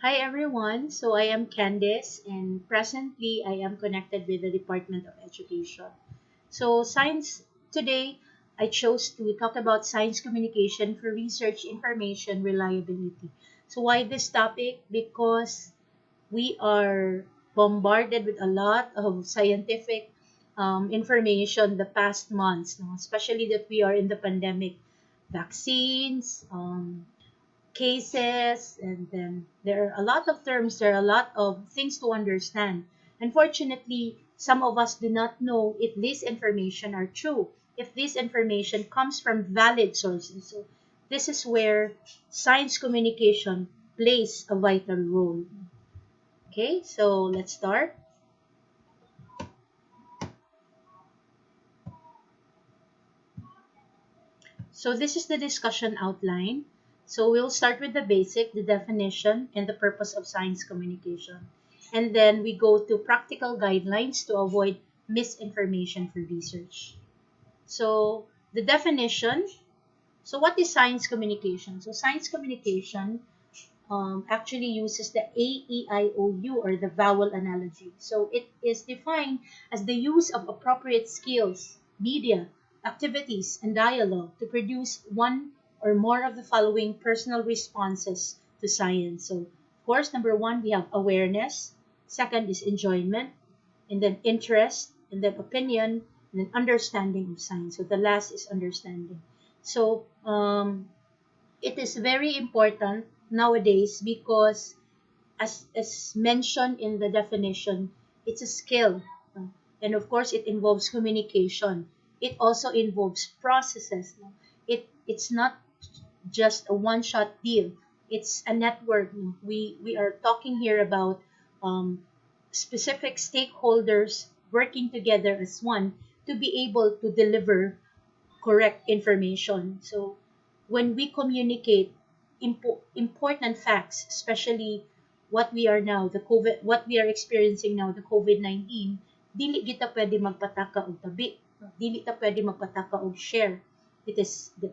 Hi everyone. So I am Candice and presently I am connected with the Department of Education. So science today I chose to talk about science communication for research information reliability. So why this topic? Because we are bombarded with a lot of scientific information the past months, no? Especially that we are in the pandemic, vaccines, cases, and then there are a lot of terms, there are a lot of things to understand. Unfortunately, some of us do not know if this information are true, if this information comes from valid sources. So this is where science communication plays a vital role. Okay, so let's start. So this is the discussion outline. So we'll start with the basic, the definition, and the purpose of science communication. And then we go to practical guidelines to avoid misinformation for research. So the definition. So what is science communication? So science communication actually uses the AEIOU or the vowel analogy. So it is defined as the use of appropriate skills, media, activities, and dialogue to produce one or more of the following personal responses to science. So, of course, number one, we have awareness. Second is enjoyment, and then interest, and then opinion, and then understanding of science. So the last is understanding. So it is very important nowadays because as mentioned in the definition, it's a skill. And of course it involves communication. It also involves processes. It's not just a one shot deal. It's a network. We are talking here about um, specific stakeholders working together as one to be able to deliver correct information. So when we communicate important facts, especially what we are now, what we are experiencing now, the COVID-19, dili kita pwede magpataka og tabi. Dili ta pwede magpataka og share.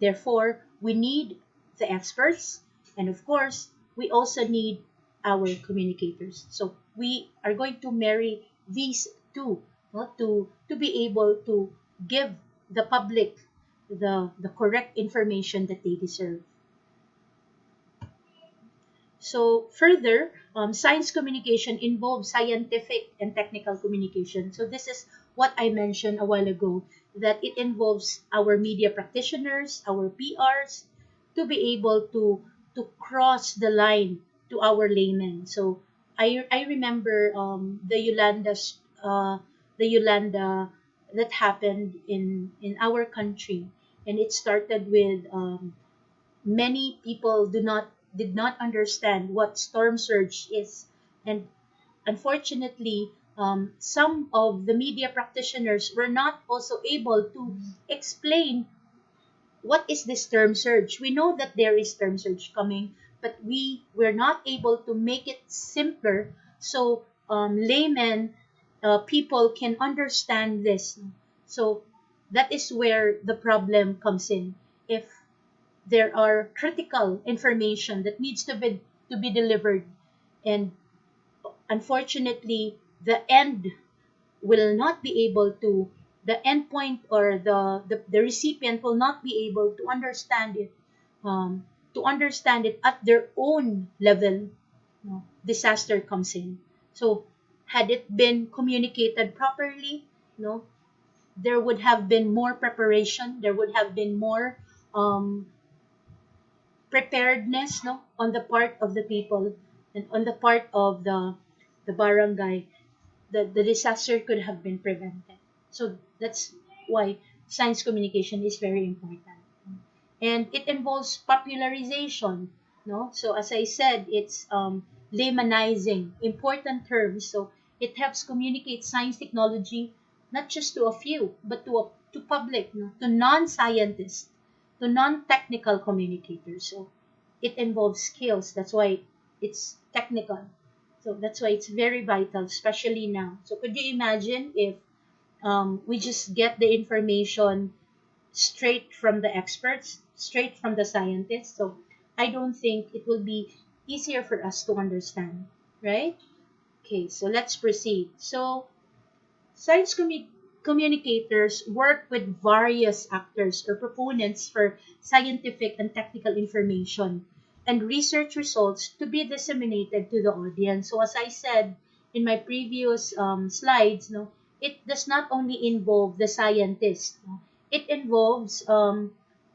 Therefore, we need the experts, and of course, we also need our communicators. So we are going to marry these two, no, to be able to give the public the correct information that they deserve. So further, science communication involves scientific and technical communication. So this is what I mentioned a while ago, that it involves our media practitioners, our PRs, to be able to cross the line to our laymen. So I remember the Yolanda that happened in our country, and it started with many people did not understand what storm surge is, and unfortunately some of the media practitioners were not also able to explain what is this term surge. We know that there is term surge coming, but we were not able to make it simpler so laymen people can understand this. So that is where the problem comes in. If there are critical information that needs to be delivered, and unfortunately the end point, or the recipient will not be able to understand it at their own level. Disaster comes in. So had it been communicated properly, no there would have been more preparation, there would have been more um, preparedness, on the part of the people and on the part of the barangay. The disaster could have been prevented. So that's why science communication is very important, and it involves popularization. No So as I said, it's laymanizing important terms, so it helps communicate science technology not just to a few, but to public, to non-scientists, to non-technical communicators. So it involves skills. That's why it's technical. So that's why it's very vital, especially now. So could you imagine if we just get the information straight from the experts, straight from the scientists? So I don't think it will be easier for us to understand, right? Okay, so let's proceed. So, science communicators work with various actors or proponents for scientific and technical information and research results to be disseminated to the audience. So, as I said in my previous slides, no, it does not only involve the scientists, no, it involves the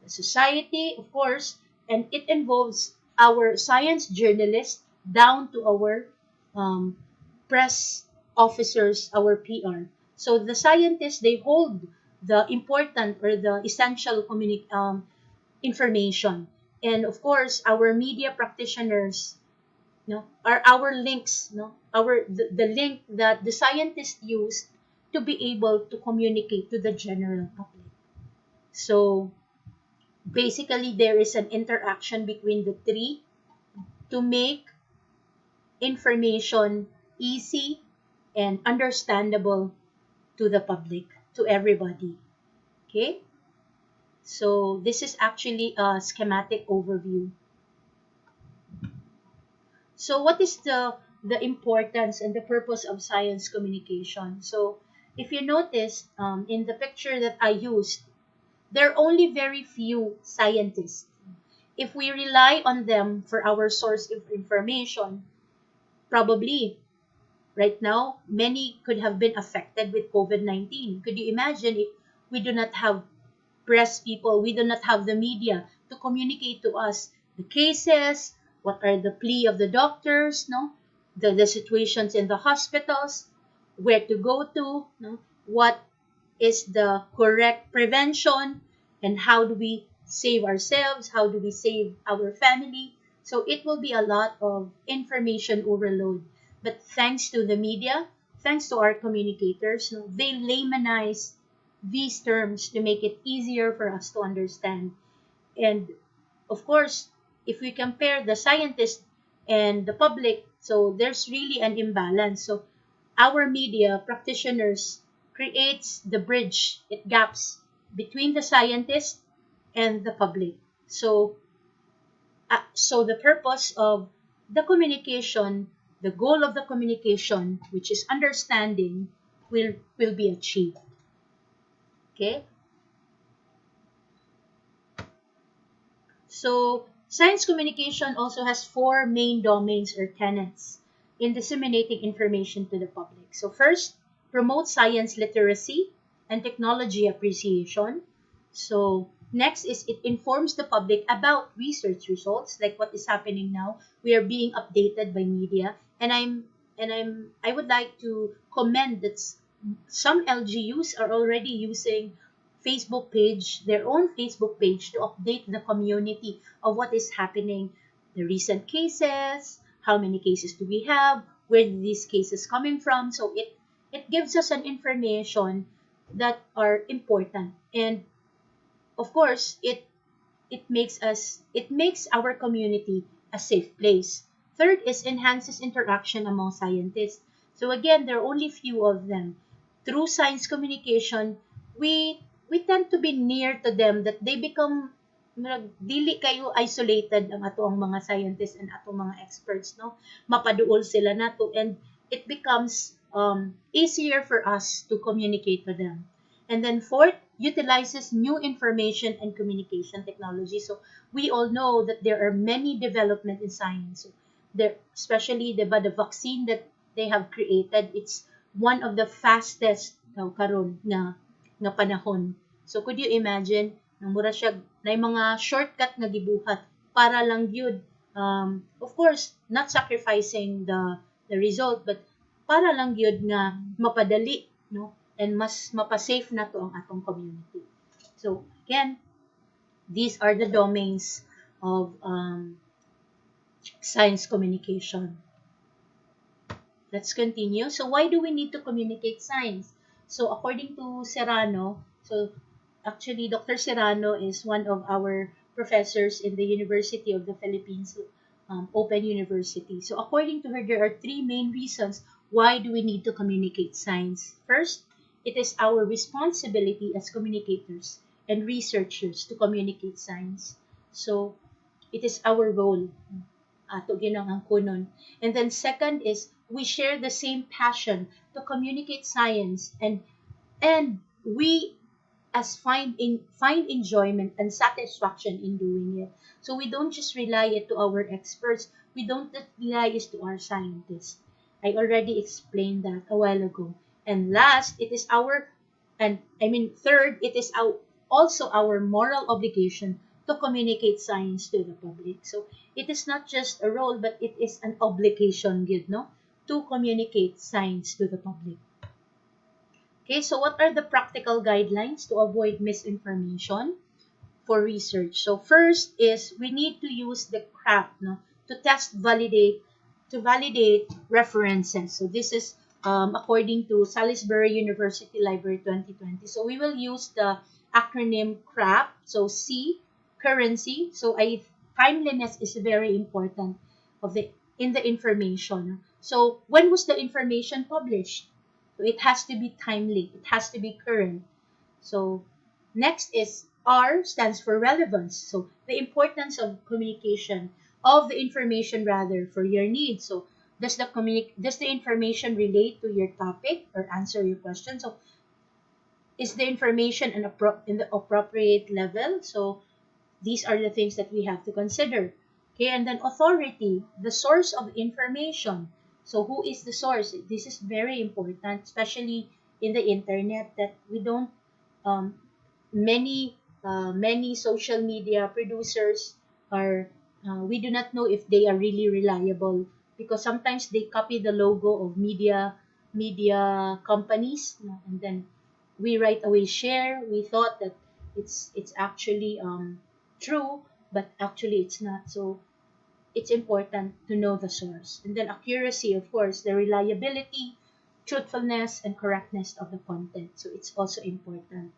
society, of course, and it involves our science journalists down to our um, press officers, our PR. So the scientists, they hold the important or the essential information. And of course, our media practitioners, are our links, the link that the scientists use to be able to communicate to the general public. So basically, there is an interaction between the three to make information easy and understandable to the public, to everybody. Okay? So this is actually a schematic overview. So what is the importance and the purpose of science communication? So if you notice in the picture that I used, there are only very few scientists. If we rely on them for our source of information, probably right now, many could have been affected with COVID-19. Could you imagine if we do not have press people, we do not have the media to communicate to us the cases, what are the plea of the doctors, no? The situations in the hospitals, where to go to, no? What is the correct prevention, and how do we save ourselves, how do we save our family. So it will be a lot of information overload. But thanks to the media, thanks to our communicators, no, they laymanize these terms to make it easier for us to understand. And of course, if we compare the scientists and the public, so there's really an imbalance. So our media practitioners creates the bridge, it gaps between the scientists and the public. So the purpose of the communication, the goal of the communication, which is understanding, will be achieved. Okay. So science communication also has four main domains or tenets in disseminating information to the public. So first, promote science literacy and technology appreciation. So next is it informs the public about research results, like what is happening now. We are being updated by media, and I would like to commend that some LGUs are already using their own Facebook page to update the community of what is happening, the recent cases, how many cases do we have, where did these cases coming from. So it gives us an information that are important, and of course it makes our community a safe place. Third is enhances interaction among scientists. So again, there are only few of them. Through science communication, we tend to be near to them, that they become dili kayo isolated ang ato ang mga scientists and ato mga experts, no? Mapaduol sila nato, and it becomes easier for us to communicate to them. And then fourth, utilizes new information and communication technology. So we all know that there are many development in science. So there, especially the vaccine that they have created, it's one of the fastest karon nga panahon. So could you imagine, nang mura siya na mga shortcut nga gibuhat para lang yun, of course, not sacrificing the result, but para lang yun nga mapadali, no? And mas mapasafe na to ang atong community. So again, these are the domains of science communication. Let's continue. So why do we need to communicate science? So according to Serrano, so actually Dr. Serrano is one of our professors in the University of the Philippines, Open University. So according to her, there are three main reasons why do we need to communicate science. First, it is our responsibility as communicators and researchers to communicate science. So it is our role. ato ginang ang kunon. And then second is we share the same passion to communicate science, and we as find enjoyment and satisfaction in doing it. So we don't just rely it to our experts. We don't just rely it to our scientists. I already explained that a while ago. And last, it is our and I mean third, it is also our moral obligation to communicate science to the public. So it is not just a role, but it is an obligation, you know, to communicate science to the public. Okay, so what are the practical guidelines to avoid misinformation for research? So first is we need to use the CRAP, no, to validate references. So this is according to Salisbury University Library 2020. So we will use the acronym CRAP. So C, currency. So timeliness is very important of the in the information. So when was the information published? So it has to be timely. It has to be current. So next is R stands for relevance. So the importance of communication of the information rather for your needs. So does the information relate to your topic or answer your question? So is the information in the appropriate level? So these are the things that we have to consider. Okay, and then authority, the source of information. So who is the source? This is very important, especially in the internet, that we don't um, many social media producers are we do not know if they are really reliable, because sometimes they copy the logo of media companies, and then we right away share. We thought that it's actually true, but actually it's not. So it's important to know the source. And then accuracy, of course, the reliability, truthfulness, and correctness of the content. So it's also important.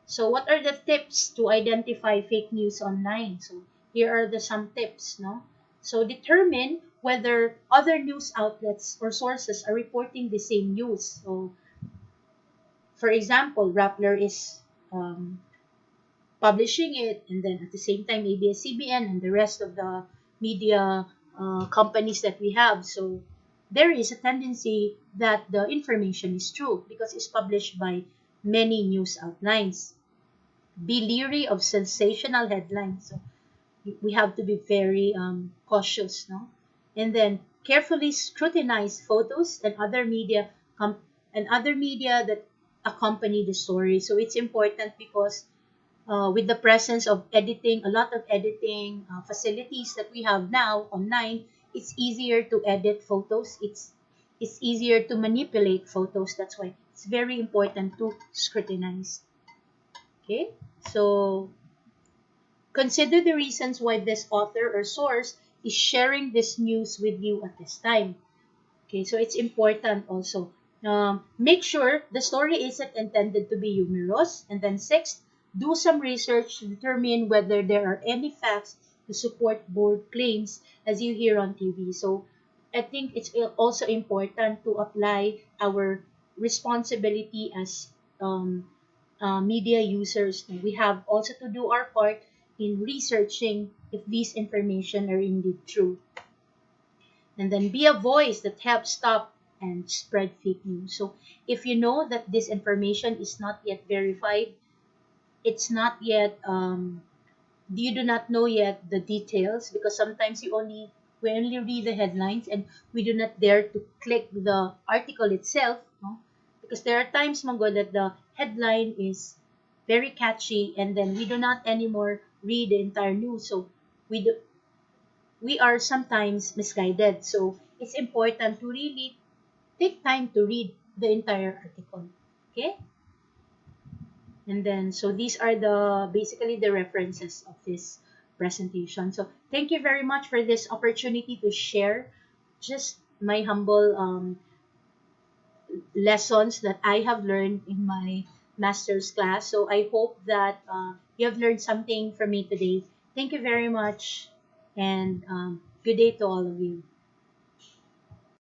So what are the tips to identify fake news online? So here are the some tips, no? So determine whether other news outlets or sources are reporting the same news. So for example, Rappler is um, publishing it, and then at the same time ABS-CBN and the rest of the media companies that we have. So there is a tendency that the information is true because it's published by many news outlets. Be leery of sensational headlines. So we have to be very cautious, no? And then carefully scrutinize photos and other media that accompany the story. So it's important because with the presence of editing, a lot of editing facilities that we have now online, it's easier to edit photos. It's easier to manipulate photos. That's why it's very important to scrutinize. Okay, so consider the reasons why this author or source is sharing this news with you at this time. Okay, so it's important also. Make sure the story isn't intended to be humorous. And then sixth, do some research to determine whether there are any facts to support both claims as you hear on TV. So I think it's also important to apply our responsibility as um, media users. We have also to do our part in researching if these information are indeed true. And then be a voice that helps stop and spread fake news. So if you know that this information is not yet verified, it's not yet you do not know yet the details, because sometimes we only read the headlines and we do not dare to click the article itself, no? Because there are times, Mongo, that the headline is very catchy and then we do not anymore read the entire news. So we do, we are sometimes misguided. So it's important to really take time to read the entire article. Okay? And then, so these are the basically the references of this presentation. So thank you very much for this opportunity to share just my humble lessons that I have learned in my master's class. So I hope that you have learned something from me today. Thank you very much, and good day to all of you.